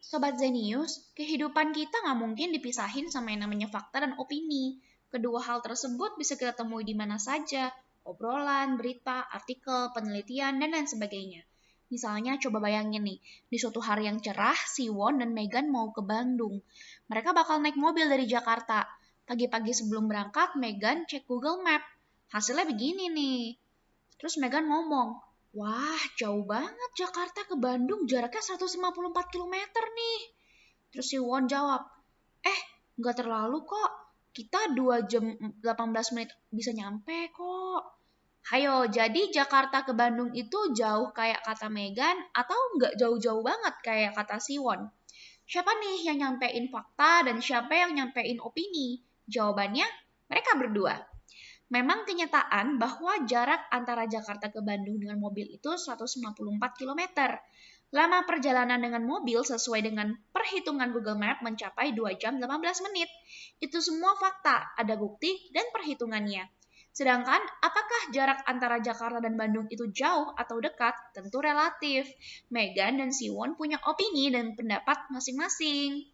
Sobat Zenius, kehidupan kita nggak mungkin dipisahin sama yang namanya fakta dan opini. Kedua hal tersebut bisa kita temui di mana saja, obrolan, berita, artikel, penelitian, dan lain sebagainya. Misalnya coba bayangin nih, di suatu hari yang cerah, Siwon dan Megan mau ke Bandung. Mereka bakal naik mobil dari Jakarta. Pagi-pagi sebelum berangkat, Megan cek Google Map. Hasilnya begini nih. Terus Megan ngomong, wah jauh banget Jakarta ke Bandung, jaraknya 154 kilometer nih. Terus si Won jawab, nggak terlalu kok, kita 2 jam 18 menit bisa nyampe kok. Hayo, jadi Jakarta ke Bandung itu jauh kayak kata Megan atau nggak jauh-jauh banget kayak kata Siwon? Siapa nih yang nyampein fakta dan siapa yang nyampein opini? Jawabannya, mereka berdua. Memang kenyataan bahwa jarak antara Jakarta ke Bandung dengan mobil itu 154 km. Lama perjalanan dengan mobil sesuai dengan perhitungan Google Map mencapai 2 jam 18 menit. Itu semua fakta, ada bukti dan perhitungannya. Sedangkan apakah jarak antara Jakarta dan Bandung itu jauh atau dekat? Tentu relatif. Megan dan Siwon punya opini dan pendapat masing-masing.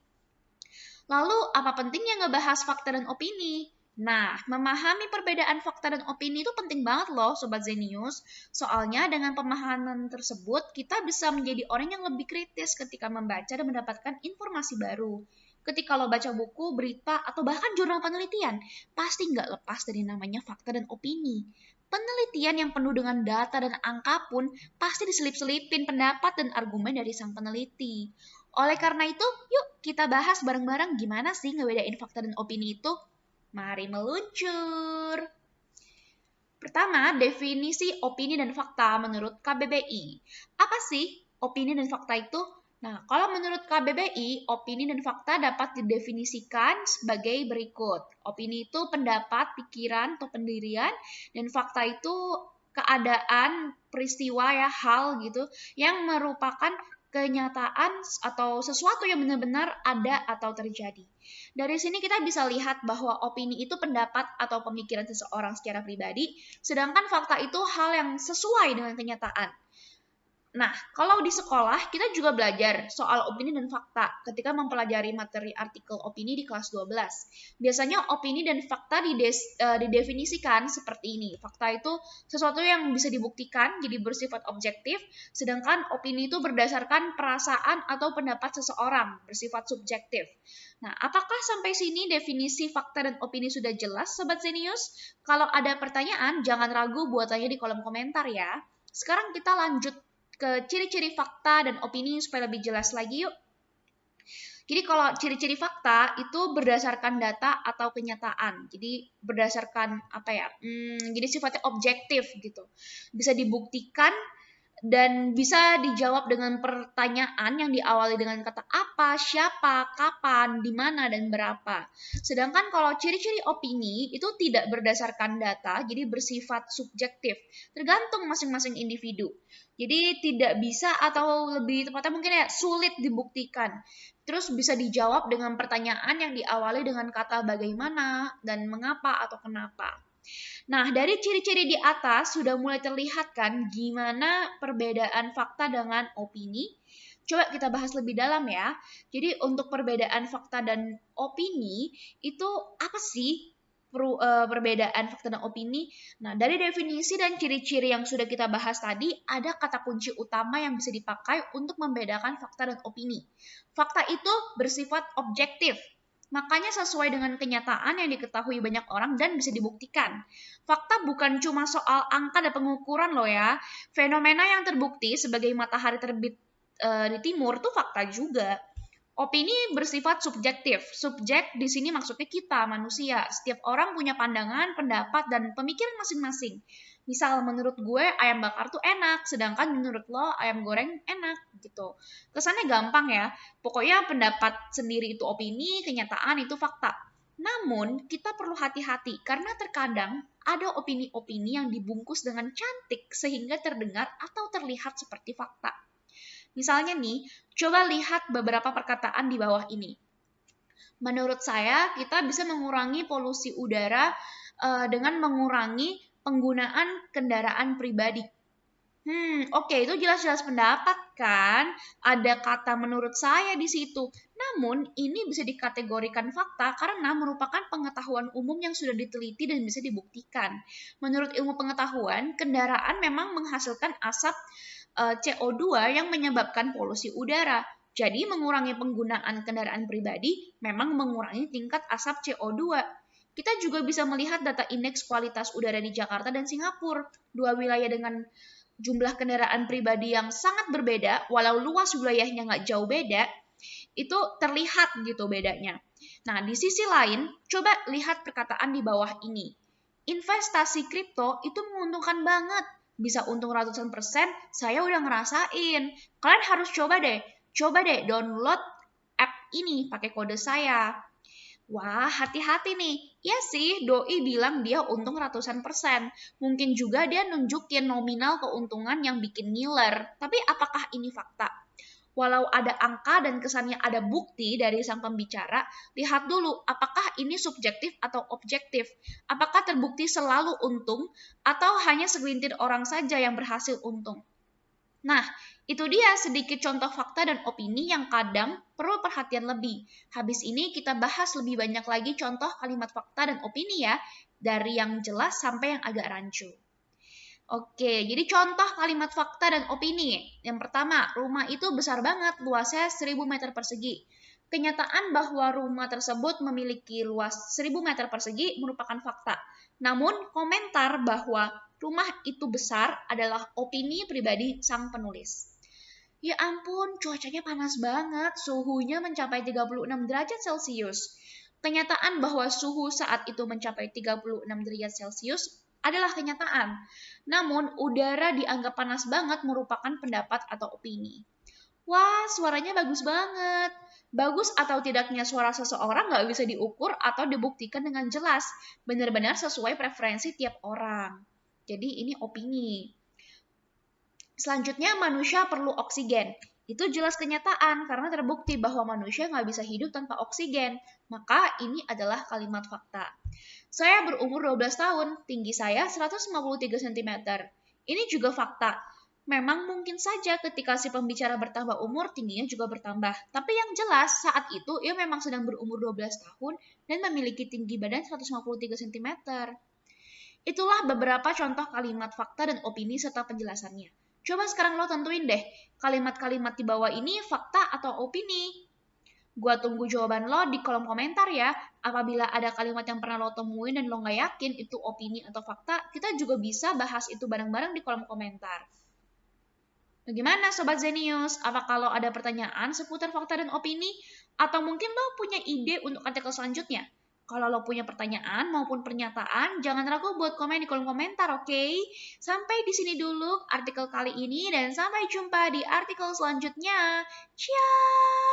Lalu, apa pentingnya ngebahas fakta dan opini? Nah, memahami perbedaan fakta dan opini itu penting banget loh, Sobat Zenius. Soalnya dengan pemahaman tersebut, kita bisa menjadi orang yang lebih kritis ketika membaca dan mendapatkan informasi baru. Ketika lo baca buku, berita, atau bahkan jurnal penelitian, pasti nggak lepas dari namanya fakta dan opini. Penelitian yang penuh dengan data dan angka pun pasti diselip-selipin pendapat dan argumen dari sang peneliti. Oleh karena itu, yuk kita bahas bareng-bareng gimana sih ngebedain fakta dan opini itu. Mari meluncur. Pertama, definisi opini dan fakta menurut KBBI. Apa sih opini dan fakta itu? Nah, kalau menurut KBBI, opini dan fakta dapat didefinisikan sebagai berikut. Opini itu pendapat, pikiran, atau pendirian, dan fakta itu keadaan, peristiwa ya, hal gitu, yang merupakan kenyataan atau sesuatu yang benar-benar ada atau terjadi. Dari sini kita bisa lihat bahwa opini itu pendapat atau pemikiran seseorang secara pribadi, sedangkan fakta itu hal yang sesuai dengan kenyataan. Nah, kalau di sekolah kita juga belajar soal opini dan fakta ketika mempelajari materi artikel opini di kelas 12. Biasanya opini dan fakta didefinisikan seperti ini. Fakta itu sesuatu yang bisa dibuktikan jadi bersifat objektif, sedangkan opini itu berdasarkan perasaan atau pendapat seseorang bersifat subjektif. Nah, apakah sampai sini definisi fakta dan opini sudah jelas, Sobat Zenius? Kalau ada pertanyaan, jangan ragu buat tanya di kolom komentar ya. Sekarang kita lanjut ke ciri-ciri fakta dan opini supaya lebih jelas lagi yuk. Jadi kalau ciri-ciri fakta itu berdasarkan data atau kenyataan. Jadi berdasarkan apa ya? Jadi sifatnya objektif gitu. Bisa dibuktikan dan bisa dijawab dengan pertanyaan yang diawali dengan kata apa, siapa, kapan, di mana, dan berapa. Sedangkan kalau ciri-ciri opini itu tidak berdasarkan data, jadi bersifat subjektif, tergantung masing-masing individu. Jadi tidak bisa atau lebih tepatnya mungkin ya sulit dibuktikan. Terus bisa dijawab dengan pertanyaan yang diawali dengan kata bagaimana dan mengapa atau kenapa. Nah, dari ciri-ciri di atas sudah mulai terlihat kan gimana perbedaan fakta dengan opini. Coba kita bahas lebih dalam ya. Jadi untuk perbedaan fakta dan opini itu apa sih perbedaan fakta dan opini? Nah, dari definisi dan ciri-ciri yang sudah kita bahas tadi, ada kata kunci utama yang bisa dipakai untuk membedakan fakta dan opini. Fakta itu bersifat objektif, makanya sesuai dengan kenyataan yang diketahui banyak orang dan bisa dibuktikan. Fakta bukan cuma soal angka dan pengukuran loh ya. Fenomena yang terbukti sebagai matahari terbit di timur tuh fakta juga. Opini bersifat subjektif. Subjek di sini maksudnya kita, manusia. Setiap orang punya pandangan, pendapat, dan pemikiran masing-masing. Misal menurut gue ayam bakar tuh enak, sedangkan menurut lo ayam goreng enak gitu. Kesannya gampang ya. Pokoknya pendapat sendiri itu opini, kenyataan itu fakta. Namun, kita perlu hati-hati karena terkadang ada opini-opini yang dibungkus dengan cantik sehingga terdengar atau terlihat seperti fakta. Misalnya nih, coba lihat beberapa perkataan di bawah ini. Menurut saya, kita bisa mengurangi polusi udara dengan mengurangi penggunaan kendaraan pribadi. Oke, itu jelas-jelas pendapat kan? Ada kata menurut saya di situ. Namun, ini bisa dikategorikan fakta karena merupakan pengetahuan umum yang sudah diteliti dan bisa dibuktikan. Menurut ilmu pengetahuan, kendaraan memang menghasilkan asap CO2 yang menyebabkan polusi udara. Jadi, mengurangi penggunaan kendaraan pribadi memang mengurangi tingkat asap CO2. Kita juga bisa melihat data indeks kualitas udara di Jakarta dan Singapura, dua wilayah dengan jumlah kendaraan pribadi yang sangat berbeda, walau luas wilayahnya nggak jauh beda, itu terlihat gitu bedanya. Nah, di sisi lain, coba lihat perkataan di bawah ini. Investasi kripto itu menguntungkan banget. Bisa untung ratusan persen, saya udah ngerasain. Kalian harus coba deh download app ini pakai kode saya. Wah, hati-hati nih. Ya sih, doi bilang dia untung ratusan persen. Mungkin juga dia nunjukin nominal keuntungan yang bikin ngiler. Tapi apakah ini fakta? Walau ada angka dan kesannya ada bukti dari sang pembicara, lihat dulu apakah ini subjektif atau objektif. Apakah terbukti selalu untung atau hanya segelintir orang saja yang berhasil untung. Nah, itu dia sedikit contoh fakta dan opini yang kadang perlu perhatian lebih. Habis ini kita bahas lebih banyak lagi contoh kalimat fakta dan opini ya, dari yang jelas sampai yang agak rancu. Oke, jadi contoh kalimat fakta dan opini. Yang pertama, rumah itu besar banget, luasnya 1000 meter persegi. Kenyataan bahwa rumah tersebut memiliki luas 1000 meter persegi merupakan fakta. Namun, komentar bahwa rumah itu besar adalah opini pribadi sang penulis. Ya ampun, cuacanya panas banget, suhunya mencapai 36 derajat Celcius. Kenyataan bahwa suhu saat itu mencapai 36 derajat Celcius adalah kenyataan. Namun, udara dianggap panas banget merupakan pendapat atau opini. Wah, suaranya bagus banget. Bagus atau tidaknya suara seseorang nggak bisa diukur atau dibuktikan dengan jelas. Benar-benar sesuai preferensi tiap orang. Jadi ini opini. Selanjutnya, manusia perlu oksigen. Itu jelas kenyataan karena terbukti bahwa manusia nggak bisa hidup tanpa oksigen. Maka ini adalah kalimat fakta. Saya berumur 12 tahun, tinggi saya 153 cm. Ini juga fakta. Memang mungkin saja ketika si pembicara bertambah umur, tingginya juga bertambah. Tapi yang jelas, saat itu ia memang sedang berumur 12 tahun dan memiliki tinggi badan 153 cm. Itulah beberapa contoh kalimat fakta dan opini serta penjelasannya. Coba sekarang lo tentuin deh, kalimat-kalimat di bawah ini fakta atau opini. Gua tunggu jawaban lo di kolom komentar ya. Apabila ada kalimat yang pernah lo temuin dan lo nggak yakin itu opini atau fakta, kita juga bisa bahas itu bareng-bareng di kolom komentar. Bagaimana Sobat Zenius? Apakah lo ada pertanyaan seputar fakta dan opini? Atau mungkin lo punya ide untuk artikel selanjutnya? Kalau lo punya pertanyaan maupun pernyataan, jangan ragu buat komen di kolom komentar, oke? Sampai di sini dulu artikel kali ini dan sampai jumpa di artikel selanjutnya. Ciao!